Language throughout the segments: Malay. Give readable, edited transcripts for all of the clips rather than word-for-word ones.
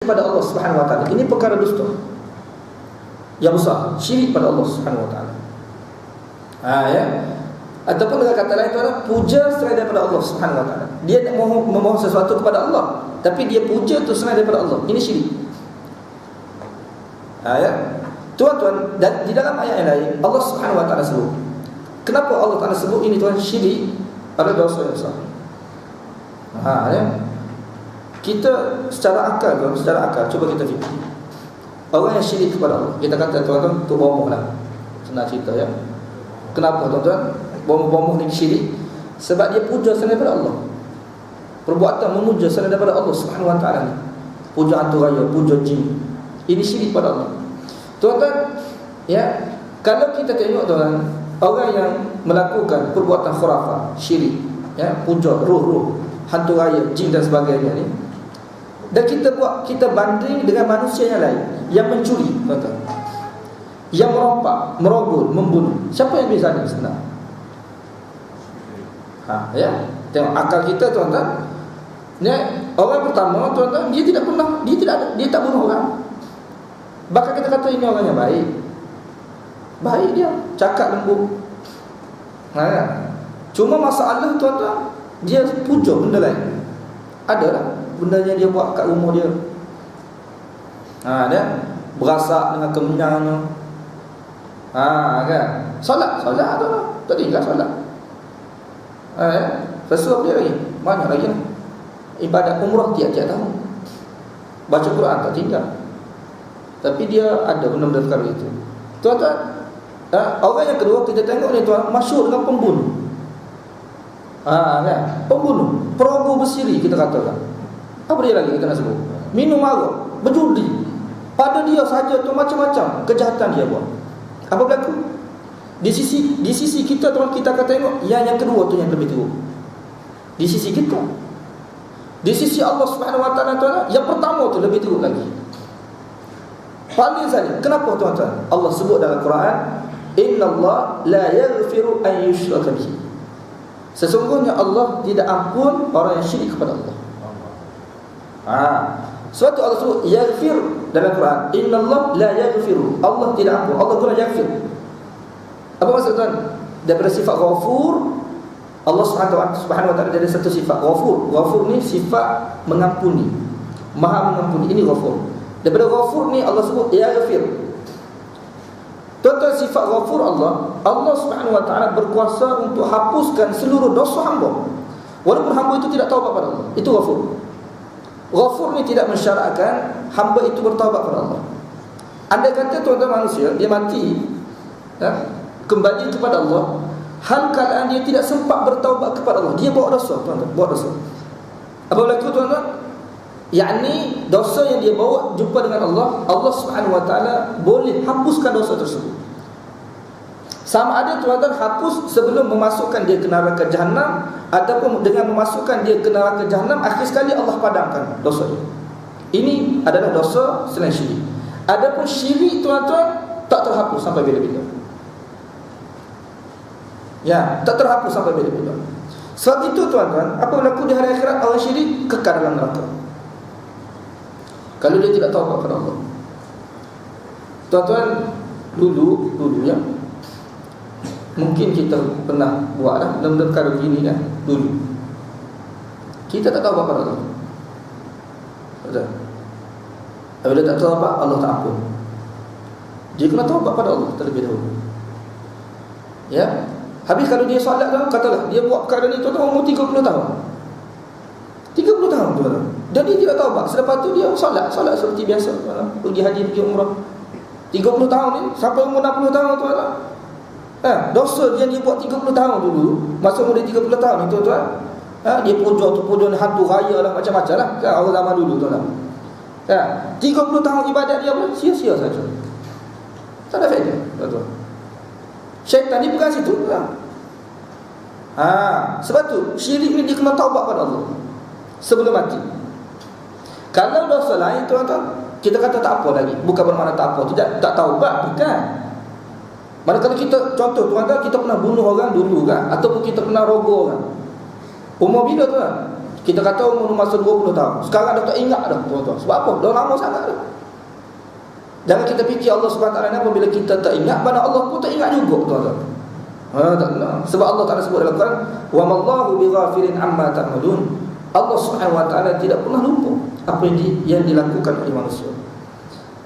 kepada Allah Subhanahu wa taala. Ini perkara dusta yang besar, syirik pada Allah Subhanahu wa taala. Ya. Ataupun dengan kata lain, tuan, puja selain daripada Allah Subhanahu wa taala. Dia nak memohon sesuatu kepada Allah, tapi dia puja tu selain daripada Allah. Ini syirik. Ya. Tuan-tuan, dan di dalam ayat yang lain Allah Subhanahu wa taala sebut. Kenapa Allah Taala sebut ini, tuan? Syirik adalah dosa yang besar. Ya. Kita secara akal, tuan, secara akal cuba kita fikir. Orang yang syirik kepada Allah, kita kata tuan-tuan tu bomoh lah. Senang cerita ya. Kenapa tuan-tuan bomoh ni syirik? Sebab dia puja selain daripada Allah. Perbuatan memuja selain daripada Allah Subhanahu wa taala ni. Puja hantu raya, puja jin. Ini syirik pada Allah. Tuan-tuan, ya, kalau kita tengok tuan, orang yang melakukan perbuatan khurafat, syirik, ya, puja roh-roh, hantu raya, jin dan sebagainya ni, dan kita banding dengan manusia yang lain yang mencuri, tuan-tuan, yang merompak, merogol, membunuh. Siapa yang biasa ni sebenarnya? Ya, tengok akal kita, tuan-tuan. Ya, orang pertama, tuan-tuan, dia tak bunuh orang. Bahkan kita kata ini orang yang baik. Baik dia, cakap lembut. Cuma masalah, tuan-tuan, dia puja benda lain. Adalah benda yang dia buat kat rumah dia. Dia berasak dengan kemenyangannya. Kan? Solat tu lah. Tak tinggal solat. Sesuap dia lagi. Banyak lagi lah. Ibadat umrah tiap-tiap tahun. Baca Quran tak tinggal. Tapi dia ada benda-benda perkara itu. Tuan-tuan, orang yang kedua kita tengok ni, tuan, masyhur dengan pembunuh. Kan? Pembunuh, perogoh bersiri kita katakan. Apa dia lagi kita nak sebut? Minum arak, berjudi. Pada dia saja tu macam-macam kejahatan dia buat. Apa berlaku? Di sisi kita, tuan, kita akan tengok yang kedua tu yang lebih teruk. Di sisi kita. Di sisi Allah Subhanahu wa taala, tuan, yang pertama tu lebih teruk lagi. Paling sekali. Kenapa, tuan-tuan? Allah sebut dalam Quran, innallaha la yaghfiru an yushraka bihi. Sesungguhnya Allah tidak ampun orang yang syirik kepada Allah. Suatu Allah sebut yaghfir dalam Quran, innallaha la yaghfiru. Allah tidak ampun. Allah guna yaghfir. Apa maksud, tuan? Daripada sifat ghafur, Allah Subhanahu wa taala ada satu sifat ghafur. Ghafur ni sifat mengampuni, maha mengampuni. Ini ghafur. Daripada ghafur ni Allah sebut yaghfir. Tuan-tuan, sifat ghafur Allah Subhanahu wa taala berkuasa untuk hapuskan seluruh dosa hamba. Walaupun hamba itu tidak taubat pada Allah. Itu ghafur. Ghafur ni tidak mensyaratkan hamba itu bertaubat pada Allah. Andai kata, tuan-tuan, manusia dia mati, kembali kepada Allah, hal keadaan dia tidak sempat bertaubat kepada Allah, dia buat dosa, tuan-tuan, buat dosa. Apa berlaku, tuan-tuan? Yakni dosa yang dia bawa jumpa dengan Allah Subhanahu wa taala boleh hapuskan dosa tersebut. Sama ada, tuan-tuan, hapus sebelum memasukkan dia ke neraka Jahannam, ataupun dengan memasukkan dia ke neraka Jahannam akhir sekali Allah padamkan dosa dia. Ini adalah dosa selain syirik. Adapun syirik, tuan-tuan, tak terhapus sampai bila-bila. Ya, tak terhapus sampai bila-bila. Sebab itu, tuan-tuan, apa berlaku di hari akhirat? Orang syirik kekal dalam neraka kalau dia tidak taubat kepada Allah. Tuan-tuan, dulu ya, mungkin kita pernah buat lah benda-benda perkara begini kan. Dulu kita tak taubat kepada Allah. Betul? Bila tak taubat, Allah tak ampun. Dia kena taubat pada Allah terlebih dahulu. Ya. Habis kalau dia solat tu, katalah dia buat perkara ni, tuan-tuan, umur 30 tahun. 30 tahun, tuan-tuan. Dan dia tidak taubat. Selepas tu dia solat seperti biasa, tuan-tuan. Pergi haji, pergi umrah. 30 tahun ni sampai umur 60 tahun, tuan-tuan. Dosa yang dia buat 30 tahun dulu, masa umur dia 30 tahun ni, tuan-tuan, dia puja hantu raya lah, macam-macam lah kan, orang zaman dulu, tuan-tuan. 30 tahun ibadat dia pun sia-sia saja. Tak ada faedah, tuan-tuan. Syaitan ni bukan situ lah. Sebab tu syirik ni dia kena taubat pada Allah sebelum mati. Kalau dosa lain, tuan-tuan, kita kata tak apa lagi, bukan bermakna tak apa, tak taubat, bukan. Manakala kita, contoh, tuan-tuan, kita pernah bunuh orang dulu kan, ataupun kita pernah rogol orang. Umur bila, tuan? Kita kata umur masa 20 tahun. Sekarang dah tak ingat dah tuan-tuan. Sebab apa? Dah lama sangat dah. Jangan kita fikir Allah SWT apabila kita tak ingat, mana Allah pun tak ingat juga tuan-tuan. Tak benar. Sebab Allah Ta'ala sebut dalam Quran, wa mallahu bighafilin amma ta'malun. Allah SWT tidak pernah lupa apa yang dilakukan oleh manusia.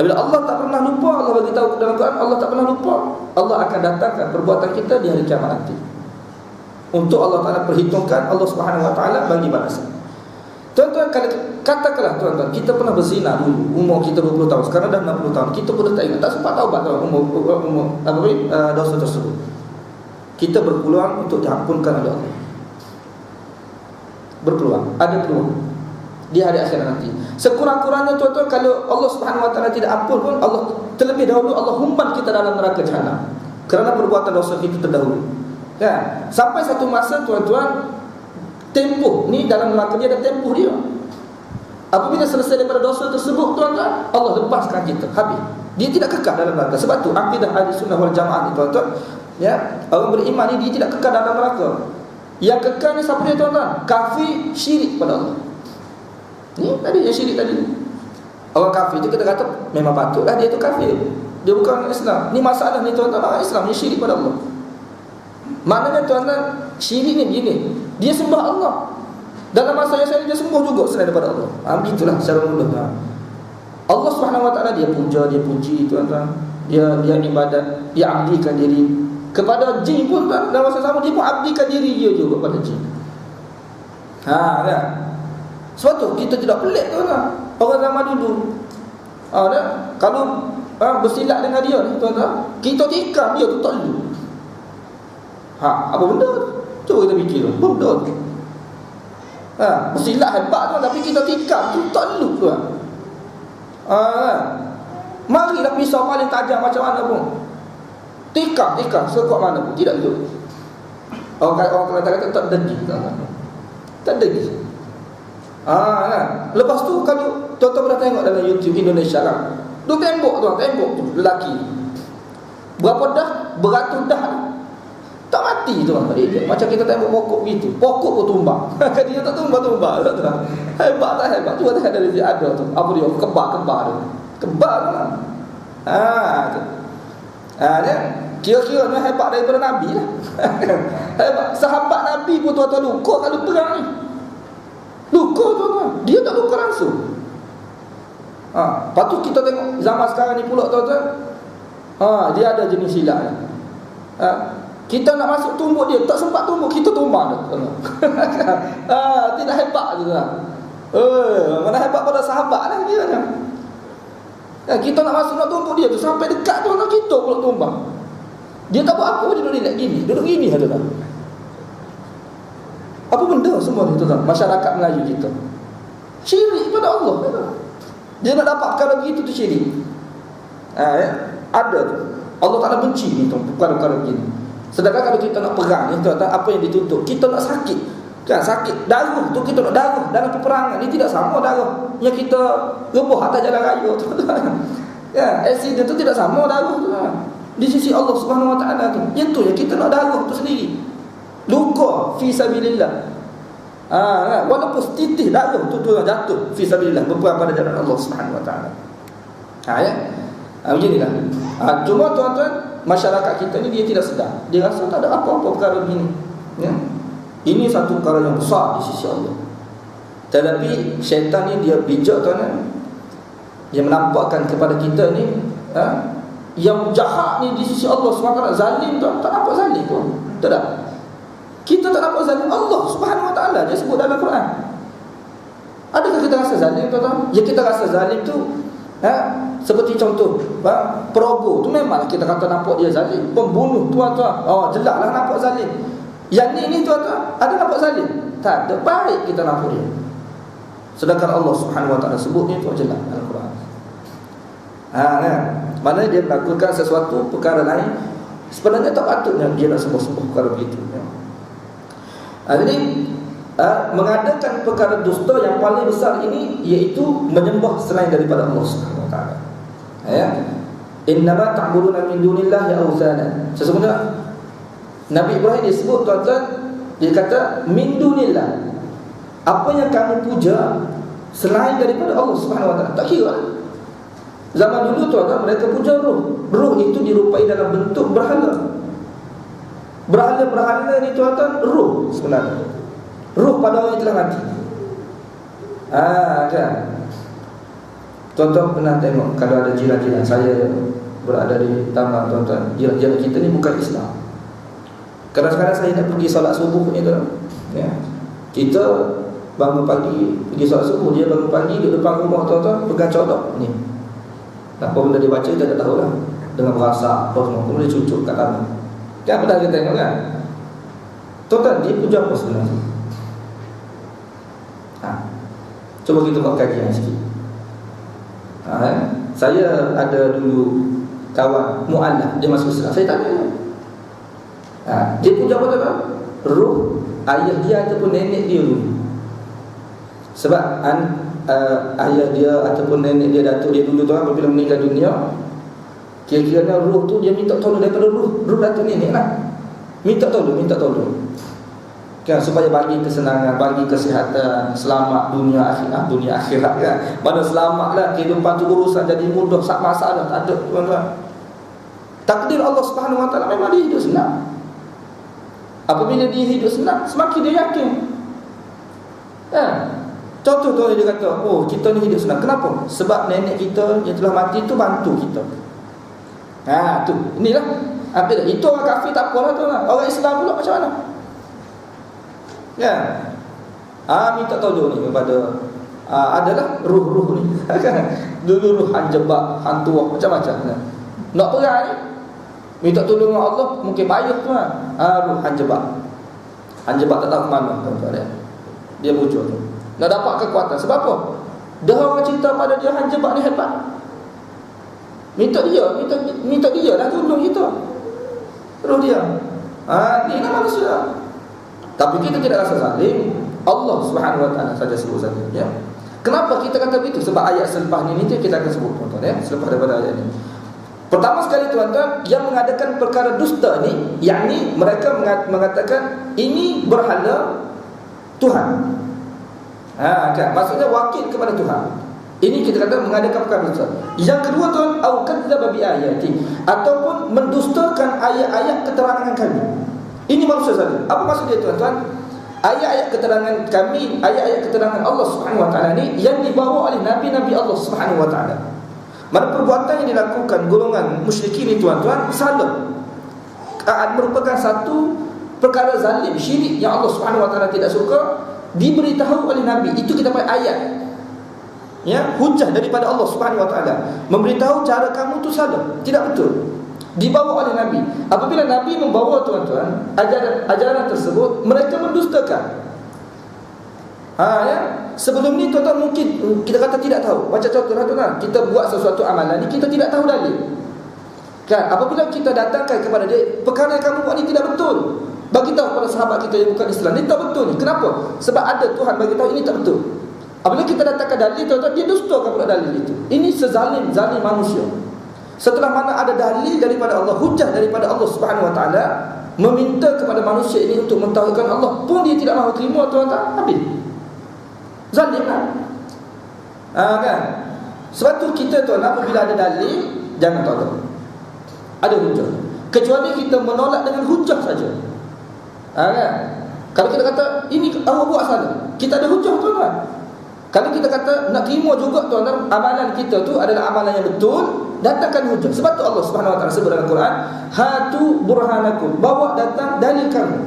Bila Allah tak pernah lupa, Allah bagi tahu dalam Quran, Allah tak pernah lupa. Allah akan datangkan perbuatan kita di hari kiamat nanti. Untuk Allah Ta'ala perhitungkan, Allah SWT bagi balasan. Tuan-tuan, katakanlah tuan-tuan, kita pernah berzina dulu, umur kita 20 tahun, sekarang dah 60 tahun, kita pun dah tak ingat, tak sempat taubat tuan, dosa tersebut. Kita berpeluang untuk diampunkan oleh Allah. Berpeluang, ada peluang di hari akhirat nanti. Sekurang-kurangnya tuan-tuan, kalau Allah SWT tidak ampun pun, Allah terlebih dahulu Allah humban kita dalam neraka jahanam kerana perbuatan dosa kita terdahulu. Kan? Sampai satu masa tuan-tuan, tempoh ni dalam neraka dia ada tempoh dia. Apabila selesai daripada dosa tersebut tuan-tuan, Allah lepaskan kita, habis. Dia tidak kekal dalam neraka. Sebab tu akidah Ahlussunnah wal Jamaah ni tuan-tuan, ya, orang beriman ni dia tidak kekal dalam neraka. Yang kekal ni siapa dia tuan-tuan? Kafir, syirik pada Allah. Ni tadi yang syirik tadi. Orang kafir tu kita kata memang patutlah dia tu kafir. Dia bukan orang Islam. Ni masalah ni tuan-tuan, orang Islam ni syirik pada Allah. Maknanya tuan-tuan, syirik ni begini, dia sembah Allah. Dalam masa yang saya dia sembah juga selain daripada Allah. Begitulah secara mudah. Allah SWT dia puja, dia puji tuan-tuan. Dia ibadat, dia abdikan diri kepada jin pun tuan. Dalam masa sama dia pun abdikan diri dia juga pada jin. Kan? Sebab tu kita tidak pelik tuan-tuan. Orang zaman dulu kalau bersilat dengan dia ni tuan-tuan, kita tikam dia tu tak lu. Apa benda tu? Cuba kita fikir tu. Apa benda tu? Bersilat hebat tuan, tapi kita tikam tu tak lu tuan. Marilah pisau paling tajam macam mana pun, tikam sekuat mana pun tidak lu. Orang kata tak degi, tak degi. Lepas tu kalau tuan-tuan pernah tengok dalam YouTube Indonesia lah, tu tembok tu lelaki berapa dah, beratus dah tak mati tu dia. Macam kita tengok pokok begitu, pokok pun tumbang. Dia tak tumbang hebat tak hebat. Cuba tengok dari dia ada tu, apa dia, kembar tu, kembar lah. Tu dia kira-kira ni hebat daripada Nabi lah. Hebat. Sahabat Nabi pun tuan-tuan luka kalau perang ni. Luka tuan-tuan, dia tak luka langsung. Lepas tu kita tengok zaman sekarang ni pula tuan-tuan, dia ada jenis silat ni. Kita nak masuk tumbuk dia, tak sempat tumbuk, kita tumbang dah. Tidak hebat tu tuan. Mana hebat pada sahabat lah dia kan. Kita nak masuk nak tumbuk dia tu, sampai dekat tu kita pula tumbang. Dia tak buat apa, dia duduk gini ada lah. Apa benda semua ni tuan-tuan? Masyarakat Melayu kita syirik pada Allah. Dia nak dapat perkara begitu tu syirik. Ada tu. Allah Ta'ala benci ni tu, perkara-perkara begini. Sedangkan kalau kita nak perang ni tuan-tuan, apa yang dituntut? Kita nak sakit. Kan sakit, darah tu kita nak darah dalam peperangan ni tidak sama darah yang kita rebah atas jalan raya tuan-tuan. Accident tu tidak sama darah tu. Di sisi Allah Subhanahu Wa Ta'ala tu, yang tu yang kita nak darah tu sendiri. Luka fi sabilillah. Walaupun setitik darah tu jatuh fi sabilillah, berperang pada jalan Allah Subhanahu Wa Ta'ala. Beginilah. Cuma tuan-tuan, masyarakat kita ni dia tidak sedar. Dia rasa tak ada apa-apa perkara begini. Ya. Ini satu perkara yang besar di sisi Allah. Tetapi syaitan ni dia bijak tuan-tuan. Dia menampakkan kepada kita ni yang jahat ni di sisi Allah SWT. Zalim tuan, tak nampak zalim pun. Tak. Kita tak nampak zalim. Allah Subhanahu Wa Ta'ala dia sebut dalam Quran. Adakah kita rasa zalim tuan-tuan? Ya, kita rasa zalim tu seperti contoh perogoh tu, memang kita kata nampak dia zalim. Pembunuh tuan-tuan, jelaslah nampak zalim. Yang ni tuan-tuan, ada nampak zalim? Tak ada. Baik kita nampak dia. Sedangkan Allah Subhanahu Wa Ta'ala sebut ni tu jelas dalam Quran. Maknanya dia melakukan sesuatu perkara lain, sebenarnya tak patutnya dia nak sembah-sembah perkara begitu. Jadi mengadakan perkara dusta yang paling besar ini, iaitu menyembah selain daripada Allah Subhanahu Wa Ta'ala. Innama ta'buduna min dunillahi awthana. Sesungguhnya Nabi Ibrahim disebut tuan-tuan, dia kata min dunillah. Apa yang kamu puja selain daripada Allah Subhanahu wa taala, tak kira. Zaman dulu tuan-tuan, mereka puja roh. Roh itu dirupai dalam bentuk berhala. Berhala-berhala ni tuan-tuan, roh sebenarnya. Roh pada orang yang telah mati. Kan? Tuan-tuan pernah tengok kalau ada jiran-jiran saya berada di taman, tuan-tuan, jiran-jiran kita ni bukan Islam. Kadang-kadang saya nak pergi solat subuh ni tuan, ya. Kita bangun pagi pergi solat subuh, dia bangun pagi duduk depan rumah tuan-tuan, pegang codok ni. Apa benda dia baca kita tak tahu lah. Dengan berasa apa semua, kemudian cucuk kat tangan. Kan pernah kita tengok kan? Tuan-tuan, dia puja apa sebenarnya? Cuba kita buat kajian sikit. Saya ada dulu kawan mu'alaf, dia masuk Islam. Saya tanya, dia puja apa tuan-tuan? Roh ayah dia ataupun nenek dia dulu. Sebab ayah dia ataupun nenek dia, datuk dia dulu tuan, apabila meninggal dunia, kira-kira roh tu dia minta tolong daripada roh datuk nenek lah. Minta tolong kan, supaya bagi kesenangan, bagi kesihatan, selamat dunia akhirat kan. Mana selamatlah kehidupan tu, urusan jadi mudah, sak masalah tak ada tuan-tuan. Takdir Allah Subhanahu wa taala memang dia hidup senang. Apabila dia hidup senang, semakin dia yakin. Contoh tu dia kata, oh kita ni hidup senang. Kenapa? Sebab nenek kita yang telah mati tu bantu kita. Tu, inilah. Itu orang kafir tak apalah tu lah. Orang Islam pula macam mana? Minta tolong ni kepada adalah ruh-ruh ni. Dulu ruh hanjebak, hantu macam-macam kan. Nak perang ni, minta tolong Allah, mungkin payah tu kan. Ruh hanjebak tak tahu ke mana tuan-tuan. Dia muncul tu, nak dapat kekuatan. Sebab apa? Dah orang cerita pada dia hanjebak ni hebat. Minta dia lah tolong kita. Ruh dia. Ni lah manusia. Tapi kita tidak rasa zalim. Allah Subhanahu wa taala saja sebut saja, ya. Kenapa kita kata begitu? Sebab ayat selepas ni kita akan sebut tuan-tuan, ya, selepas daripada ayat ini. Pertama sekali tuan-tuan, yang mengadakan perkara dusta ni, yakni mereka mengatakan ini berhala Tuhan. Kan? Maksudnya wakil kepada Tuhan. Ini kita kata mengadakan perkara dusta. Yang kedua tuan, au kadzdzaba bi ayati, ataupun mendustakan ayat-ayat keterangan kami. Ini maksud saya. Apa maksud dia tuan-tuan? Ayat-ayat keterangan kami, ayat-ayat keterangan Allah Subhanahu wa taala ni yang dibawa oleh nabi-nabi Allah Subhanahu wa taala. Mana perbuatan yang dilakukan golongan musyrikin ni tuan-tuan salah, merupakan satu perkara zalim, syirik yang Allah Subhanahu wa taala tidak suka, diberitahu oleh nabi. Itu kita panggil ayat. Ya, hujah daripada Allah Subhanahu wa taala, memberitahu cara kamu tu salah, tidak betul. Dibawa oleh Nabi. Apabila Nabi membawa tuan-tuan ajaran tersebut, mereka mendustakan. Ya. Sebelum ni tuan-tuan mungkin kita kata tidak tahu. Macam contohlah tuan-tuan, kita buat sesuatu amalan ni kita tidak tahu dalil. Kan? Apabila kita datangkan kepada dia, perkara yang kamu buat ni tidak betul, bagi tahu kepada sahabat kita yang bukan Islam, ni tak betul ni. Kenapa? Sebab ada Tuhan bagi tahu ini tak betul. Apabila kita datangkan dalil tuan-tuan, dia dustakan pula dalil itu. Ini sezalim manusia. Setelah mana ada dalil daripada Allah, hujah daripada Allah Subhanahu wa taala, meminta kepada manusia ini untuk mentauhidkan Allah pun dia tidak mahu terima tuan-tuan, habis. Zalim lah. Kan? Sebab tu kita tuan, apabila ada dalil, jangan tolak. Ada hujah. Kecuali kita menolak dengan hujah saja. Kan? Kalau kita kata ini Allah buat salah, kita ada hujah tuan-tuan. Kalau kita kata nak terima juga tuan-tuan, amalan kita tu adalah amalan yang betul, datangkan hujah. Sebab tu Allah Subhanahu wa taala sebut dalam Quran, hatu burhanakum, bawa datang dalil kamu.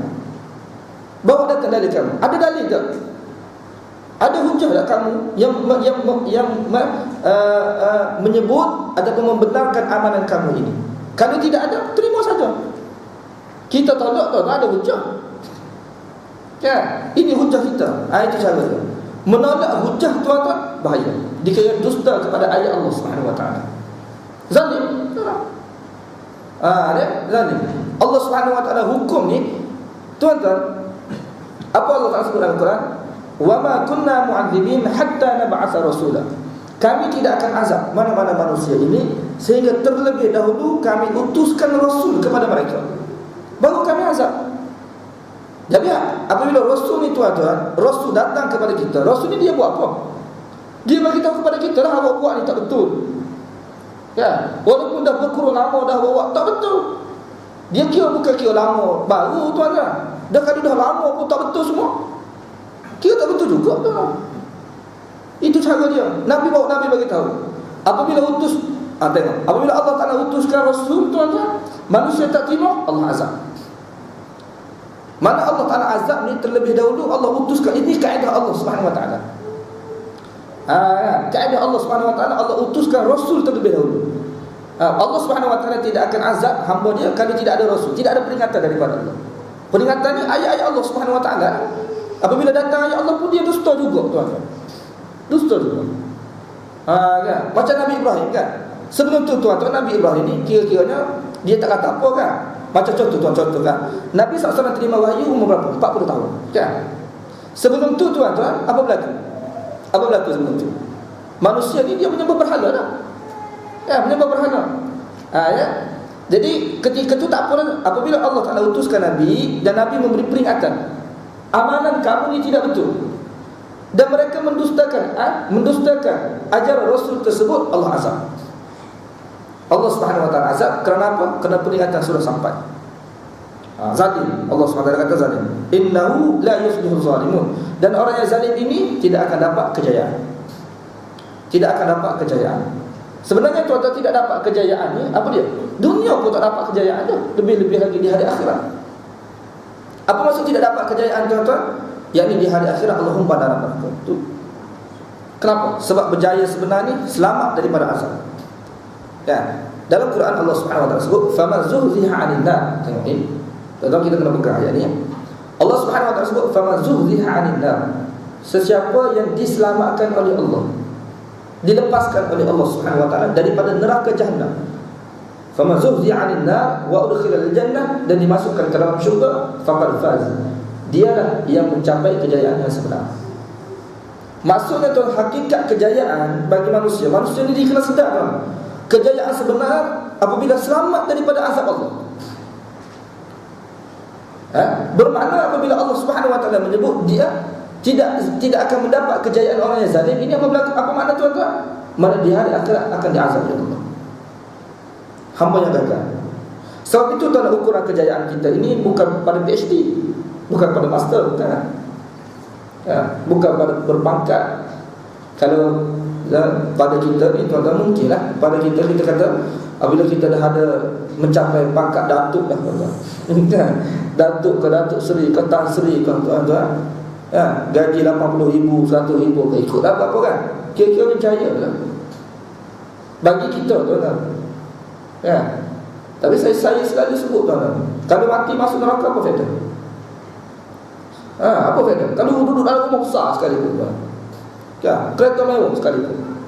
Bawa datang dalil kamu. Ada dalil tak? Ada hujah tak kamu yang menyebut ataupun membenarkan amalan kamu ini? Kalau tidak ada, terima saja. Kita tolak tuan, ada hujah. Kan? Ini hujah kita. Itu cara dia. Menolak hujah tuan-tuan bahaya. Dikira dusta kepada ayat Allah Subhanahu wa taala. Zalim. Zalim. Allah Subhanahu wa taala hukum ni tuan-tuan, apa Allah Taala sebut dalam Quran? Wa ma kunna mu'adzibin hatta nab'atha rasula. Kami tidak akan azab mana-mana manusia ini sehingga terlebih dahulu kami utuskan rasul kepada mereka, baru kami azab. Jadi apabila Rasul ni tuan-tuan, Rasul datang kepada kita, Rasul ni dia buat apa? Dia bagi tahu kepada kita lah, awak buat ni tak betul. Ya, walaupun dah berkurun lama dah bawa, tak betul. Dia kira bukan kira lama baru tuan-tuan. Dah kalau dah lama pun tak betul semua. Kira tak betul juga tuan. Itu cara dia. Nabi bagi tahu. Apabila utus, tengok, apabila Allah Taala utuskan Rasul tuan-tuan, manusia tak terima, Allah azab. Mana Allah Taala azab ni terlebih dahulu Allah utuskan. Ini kaedah Allah Subhanahu Wa Taala. Kaedah Allah Subhanahu Wa Taala, Allah utuskan Rasul terlebih dahulu. Allah Subhanahu Wa Taala tidak akan azab hamba dia kalau tidak ada Rasul, tidak ada peringatan daripada Allah. Peringatan ni ayat-ayat Allah Subhanahu Wa Taala. Apabila datang ayat Allah pun dia dusta juga tuan-tuan. Dusta juga. Kan? Macam Nabi Ibrahim kan. Sebelum tu tuan-tuan, Nabi Ibrahim ni kira-kiranya dia tak kata apa kan. Macam contoh kan. Nabi SAW terima wahyu umur berapa? 40 tahun kan. Sebelum tu tuan-tuan, apa berlaku? Apa berlaku sebelum tu? Manusia ni dia menyembah berhala dah. Ya, menyembah berhala. Ya. Jadi ketika tu tak apa, apabila Allah Taala utuskan Nabi dan Nabi memberi peringatan, amalan kamu ni tidak betul, dan mereka mendustakan ajaran Rasul tersebut, Allah azab. Allah Subhanahu Wa Taala azab kerana apa? Kerana peringatan sudah sampai. Zalim. Allah Subhanahu Wa Taala kata zalim. Innahu la yuflihul zalimun. Dan orang yang zalim ini tidak akan dapat kejayaan. Tidak akan dapat kejayaan. Sebenarnya tuan-tuan tidak dapat kejayaan ni apa dia? Dunia pun tak dapat kejayaan dah. Lebih-lebih lagi di hari akhirat. Apa maksud tidak dapat kejayaan tuan-tuan? Yakni di hari akhirat Allahumma dalam neraka. Tu. Kenapa? Sebab berjaya sebenar ni selamat daripada azab. Ya. Dalam Quran Allah Subhanahu Wa Taala sebut faman zuhziha 'anil nar. Tengok ni. Tuan-tuan kita kena pegang ayat ni. Allah Subhanahu Wa Taala sebut faman zuhziha 'anil nar. Sesiapa yang diselamatkan oleh Allah, dilepaskan oleh Allah Subhanahu Wa Taala daripada neraka Jahannam. Faman zuhziha 'anil nar wa udkhila al-jannah, dan dimasukkan ke dalam syurga, faqad faz. Dialah yang mencapai kejayaan yang sebenar. Maksudnya tuan, hakikat kejayaan bagi manusia ni dia kena sedar tuan. Kejayaan sebenar apabila selamat daripada azab Allah. Bermakna apabila Allah Subhanahu Wa Taala menyebut dia tidak akan mendapat kejayaan orang yang zalim, ini apa berlaku? Apa makna tuan-tuan? Mana di hari akhirat akan diazab oleh Allah. Hamba yang gagal. Sebab itu tuan, ukuran kejayaan kita ini bukan pada PhD, bukan pada master, bukan. Bukan pada berpangkat. Kalau pada kita ni tuan-tuan, mungkinlah pada kita kata apabila kita dah ada mencapai pangkat datuk dah tuan-tuan. Datuk ke Datuk Seri ke Tan Seri ke tuan-tuan. Gaji 80,000, 100,000 ke ikut lah apa kan. Kira-kira ni jaya lah bagi kita tuan-tuan. Tapi saya selalu sebut tuan-tuan, kalau mati masuk neraka apa faedah? Apa faedah? Kalau duduk dalam rumah besar sekalipun tuan, kereta mewah sekalipun,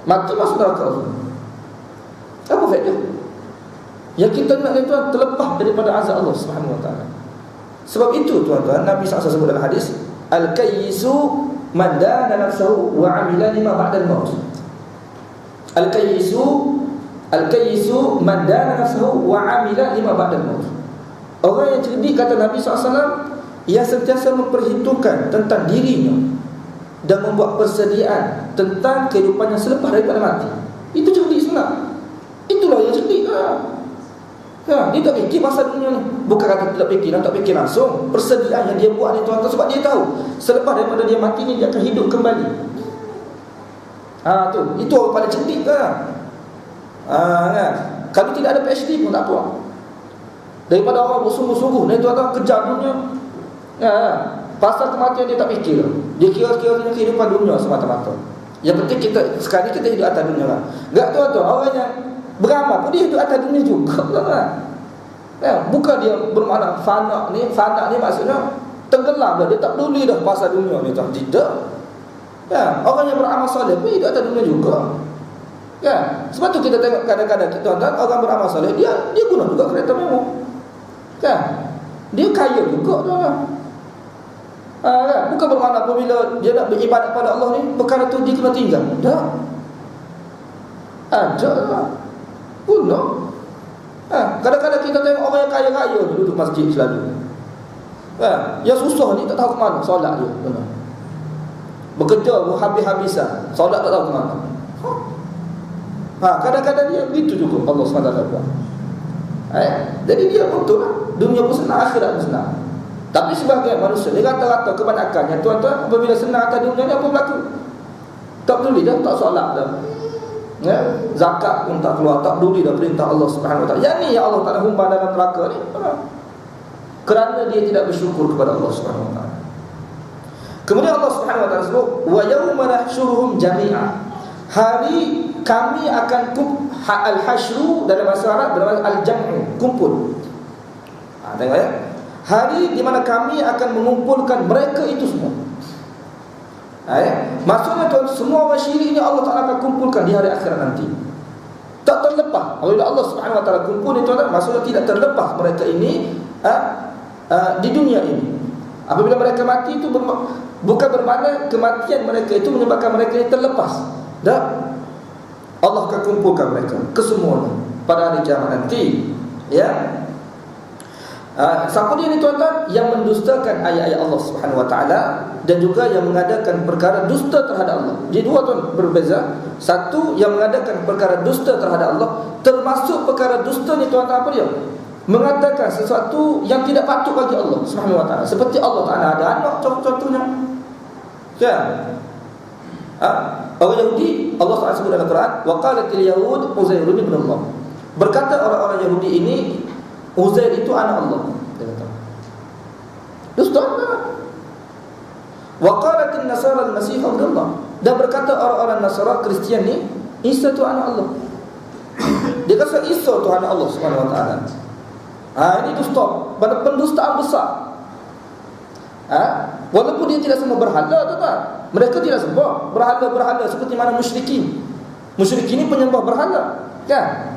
mati masuk neraka, apa faedah? Yang kita nak ni tuan, terlepas daripada azab Allah Subhanahu Wa Taala. Sebab itu tuan-tuan, Nabi SAW sebut dalam hadis, al-kayyisu man dana nafsahu wa 'amila lima ba'da al-maut. Al-kayyisu man dana nafsahu wa 'amila lima ba'da al-maut. Orang yang cerdik, kata Nabi SAW, yang sentiasa memperhitungkan tentang dirinya dan membuat persediaan tentang kehidupan yang selepas daripada mati. Itu cerdik sebenar. Itulah yang cerdik. Dia tak fikir masa dunia ni. Bukan kata tak fikir, tak fikir langsung. Persediaan yang dia buat ni tuan-tuan, sebab dia tahu selepas daripada dia mati ni dia akan hidup kembali. Itu orang paling cerdik kan. Kalau tidak ada PhD pun tak apa. Daripada orang bersungguh-sungguh ni tuan-tuan kejar dunia. Pasal kematian dia tak fikir. Dia kira-kira kehidupan dunia semata-mata. Yang penting kita hidup atas dunia lah. Tak tuan-tuan, orang yang beramal pun dia hidup atas dunia juga kan? Bukan dia bermakna fana ni maksudnya tenggelam dah, dia tak peduli dah pasal dunia ni tuan. Tidak. Orang yang beramal soleh pun hidup atas dunia juga. Sebab tu kita tengok kadang-kadang tuan-tuan, orang beramal soleh dia guna juga kereta mewah. Dia kaya juga tuan. Bukan bermakna apabila dia nak beribadat pada Allah ni perkara tu dia kena tinggal. Tak. Ada guna. Kadang-kadang kita tengok orang yang kaya-kaya duduk masjid selalu. Yang susah ni tak tahu ke mana solat dia. Bekerja habis-habisan, solat tak tahu ke mana. Kadang-kadang dia begitu juga Allah SWT buat. Jadi dia betul lah. Dunia pun senang, akhirat pun senang. Tapi sebagai manusia, dia rata-rata kebanyakannya tuan-tuan, apabila senang atas dunia ni apa berlaku? Tak peduli dah, tak solat dah. Zakat pun tak keluar, tak peduli dah perintah Allah SWT. Yang ni yang Allah Ta'ala humban dalam neraka ni, kerana dia tidak bersyukur kepada Allah SWT. Kemudian Allah SWT sebut, wa yawma nahsyuruhum jami'a. Hari kami akan al-hasyru dalam bahasa Arab bernama al-jam'u, kumpul. Tengok ya. Hari di mana kami akan mengumpulkan mereka itu semua. Maksudnya tuan, semua orang syirik ini Allah Ta'ala akan kumpulkan di hari akhirat nanti. Tak terlepas. Apabila Allah Subhanahu Wa Ta'ala kumpul itu, maksudnya tidak terlepas mereka ini di dunia ini. Apabila mereka mati itu bukan bermakna kematian mereka itu menyebabkan mereka ini terlepas. Dan Allah akan kumpulkan mereka kesemuanya pada hari kiamat nanti. Ya. Siapa dia ni tuan-tuan? Yang mendustakan ayat-ayat Allah Subhanahu Wa Ta'ala dan juga yang mengadakan perkara dusta terhadap Allah. Jadi dua tuan berbeza. Satu yang mengadakan perkara dusta terhadap Allah, termasuk perkara dusta ni tuan-tuan apa dia? Mengatakan sesuatu yang tidak patut bagi Allah Subhanahu Wa Ta'ala. Seperti Allah Ta'ala ada anak, contohnya. Kan? Orang Yahudi, Allah Ta'ala sebut dalam Quran, wa qalatil yahud Uzairun ibn Allah. Berkata orang-orang Yahudi ini, Uzair itu anak Allah. Dia kata. Dusta. Wa qalatin nasara al-masih ibn Allah. Dan berkata orang-orang Nasara Kristian ni, Isa itu anak Allah. Dia kata Isa itu anak Allah Subhanahu Wa Ta'ala. Ini dusta, pendustaan besar. Walaupun dia tidak semua berhala, tuan-tuan. Mereka tidak sembah berhala-berhala seperti mana musyrikin. Musyrikin ini penyembah berhala, kan?